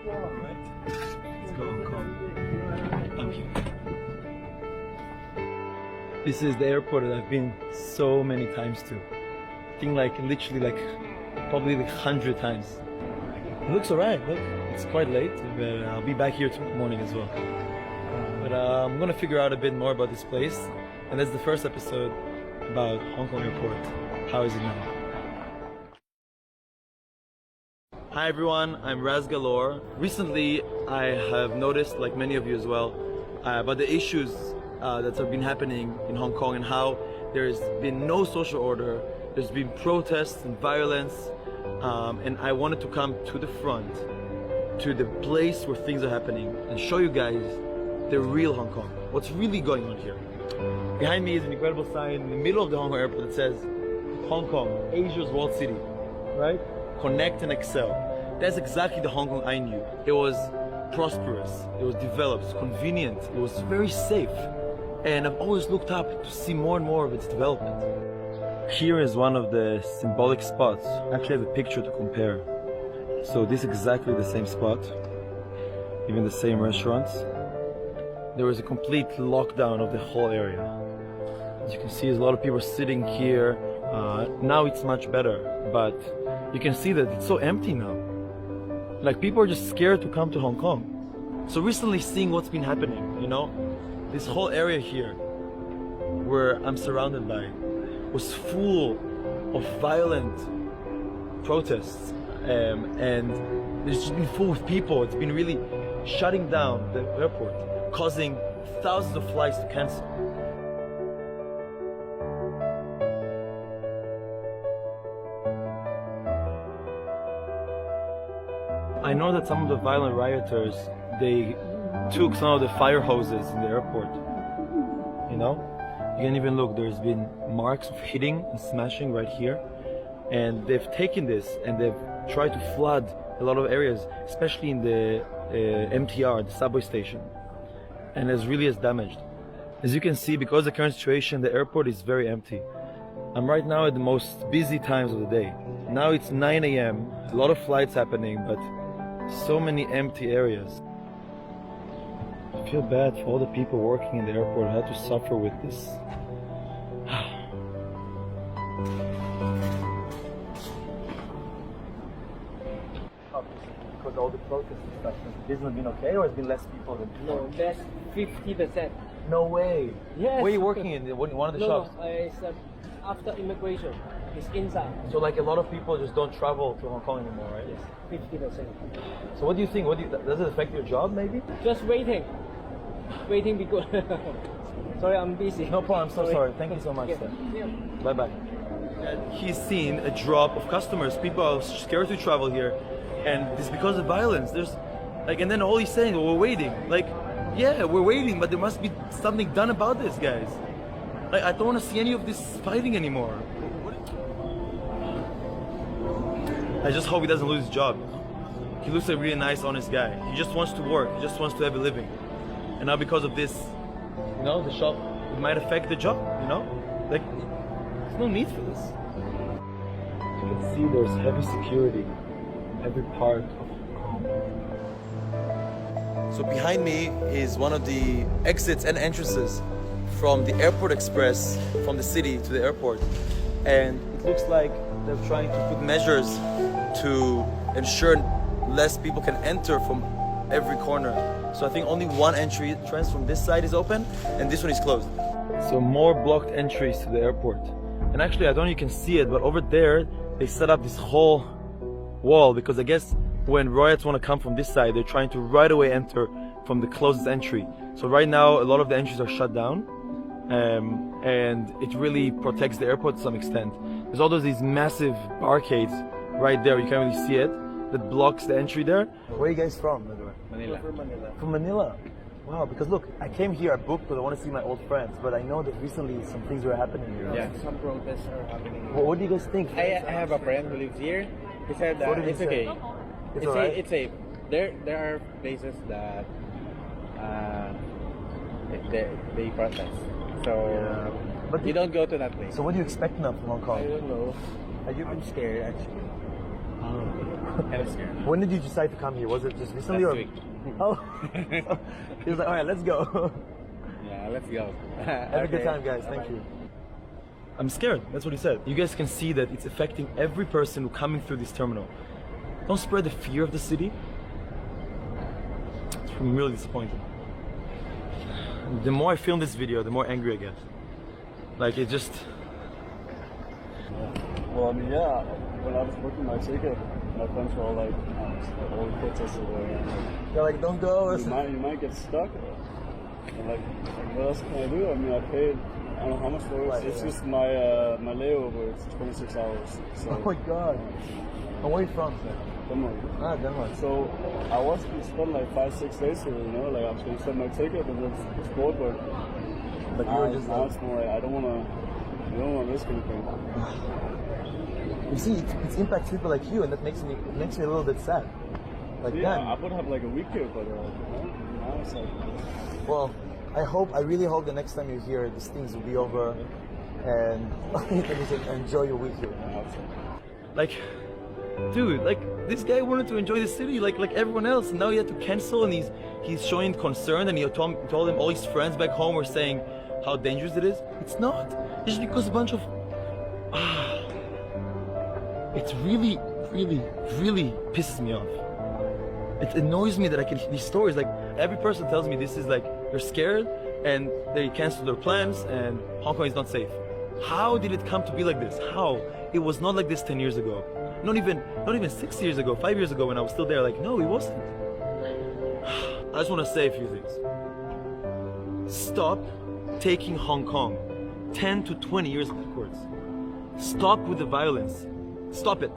Let's go Hong Kong. I'm here. This is the airport that I've been so many times to. I think literally probably 100 times. It looks alright, look. It's quite late, but I'll be back here tomorrow morning as well. But I'm gonna figure out a bit more about this place. And that's the first episode about Hong Kong Airport. How is it now? Hi everyone, I'm Raz Galore. Recently I have noticed, like many of you as well, about the issues that have been happening in Hong Kong and how there's been no social order, there's been protests and violence, and I wanted to come to the front, to the place where things are happening and show you guys the real Hong Kong, what's really going on here. Behind me is an incredible sign in the middle of the Hong Kong airport that says Hong Kong, Asia's world city, right? Connect and excel. That's exactly the Hong Kong I knew. It was prosperous, it was developed, it was convenient, it was very safe. And I've always looked up to see more and more of its development. Here is one of the symbolic spots. I actually have a picture to compare. So this is exactly the same spot, even the same restaurants. There was a complete lockdown of the whole area. As you can see, there's a lot of people sitting here. Now it's much better, but you can see that it's so empty now. Like, people are just scared to come to Hong Kong. So recently seeing what's been happening, you know, this whole area here where I'm surrounded by was full of violent protests, and it's just been full of people. It's been really shutting down the airport, causing thousands of flights to cancel. I know that some of the violent rioters, they took some of the fire hoses in the airport, you know? You can even look, there's been marks of hitting and smashing right here. And they've taken this and they've tried to flood a lot of areas, especially in the MTR, the subway station. And it really is damaged. As you can see, because of the current situation, the airport is very empty. I'm right now at the most busy times of the day. Now it's 9 a.m, a lot of flights happening, but so many empty areas. I feel bad for all the people working in the airport who had to suffer with this. Because all the protests and stuff, has business been okay, or has been less people than before? No, less 50%. No way. Yes. Where are you working in? One of the shops? No, it's after immigration. It's inside. So like a lot of people just don't travel to Hong Kong anymore, right? Yes, 50%. So what do you think? Does it affect your job maybe? Just waiting. Waiting because... Sorry, I'm busy. No problem, I'm so sorry. Thank you so much, sir. Yeah. Bye-bye. He's seen a drop of customers. People are scared to travel here. And it's because of violence. There's like, and then all he's saying, well, we're waiting. Like, yeah, we're waiting, but there must be something done about this, guys. Like, I don't want to see any of this fighting anymore. I just hope he doesn't lose his job. He looks like a really nice, honest guy. He just wants to work. He just wants to have a living. And now because of this, you know, the shop, it might affect the job, you know? Like, there's no need for this. You can see there's heavy security in every part of Hong Kong. So behind me is one of the exits and entrances from the airport express from the city to the airport. And it looks like they're trying to put measures to ensure less people can enter from every corner. So I think only one entrance from this side is open and this one is closed. So more blocked entries to the airport. And actually, I don't know if you can see it, but over there, they set up this whole wall because I guess when riots want to come from this side, they're trying to right away enter from the closest entry. So right now, a lot of the entries are shut down. And it really protects the airport to some extent. There's all these massive barricades right there, you can't really see it, that blocks the entry there. Where are you guys from, by the way? Manila. From Manila. From Manila? Wow, because look, I came here, I booked because I want to see my old friends, but I know that recently some things were happening here. Yeah, some protests are happening. What do you guys think? I have a friend who lives here. He said that it's okay. It's alright? It's safe. There are places that they protest. So but you don't go to that place. So what do you expect now from Hong Kong? I don't know. I'm scared actually. kind of scared. When did you decide to come here? Was it just recently Last or? week. Oh, he was like, all right, let's go. Yeah, let's go. Have a good time, guys. Thank you. I'm scared. That's what he said. You guys can see that it's affecting every person coming through this terminal. Don't spread the fear of the city. I'm really disappointed. The more I film this video, the more angry I get. Like it just. Well, I mean, yeah, when I was booking my ticket, my friends were all like, all the kids are there. They're like, don't go. You might get stuck. And like, what else can I do? I mean, I paid, I don't know how much for it. Right, It's yeah. just my my layover. It's 26 hours. So, Oh my god. And where are you from, sir? Denmark. Ah, Denmark. So I was going to spend like 5-6 days here, you know, like I was going to send my ticket and it's bored, but But you were just now like, it's more like I don't want to risk anything. you see, it impacts people like you, and that makes me a little bit sad. Like, Yeah, damn. I would have like a week here, but now it's like. Well, I really hope the next time you're here, these things will be over, and you can enjoy your week here. Like, dude, like this guy wanted to enjoy the city like everyone else, and now he had to cancel, and he's showing concern, and he told him all his friends back home were saying how dangerous it is. It's not. It's just because a bunch of it really, really, really pisses me off. It annoys me that I can hear these stories. Like every person tells me this is like they're scared and they cancel their plans and Hong Kong is not safe. How did it come to be like this? How? It was not like this 10 years ago. Not even 6 years ago, 5 years ago when I was still there. Like, no, it wasn't. I just want to say a few things. Stop taking Hong Kong 10 to 20 years backwards. Stop with the violence. Stop it.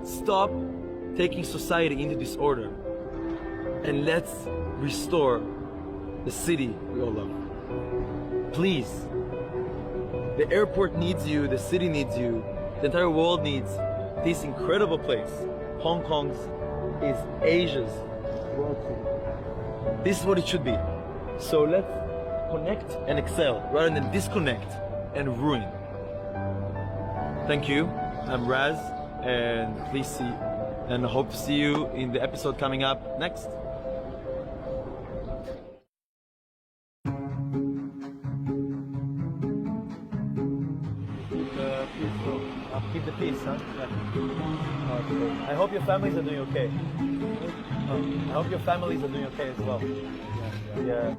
Stop taking society into disorder. And let's restore the city we all love. Please. The airport needs you, the city needs you, the entire world needs this incredible place. Hong Kong's is Asia's world city. This is what it should be. So let's connect and excel rather than disconnect and ruin. Thank you. I'm Raz, and please see, and I hope to see you in the episode coming up next. Keep the peace, huh? Yeah. Okay. I hope your families are doing okay. I hope your families are doing okay as well. Yeah.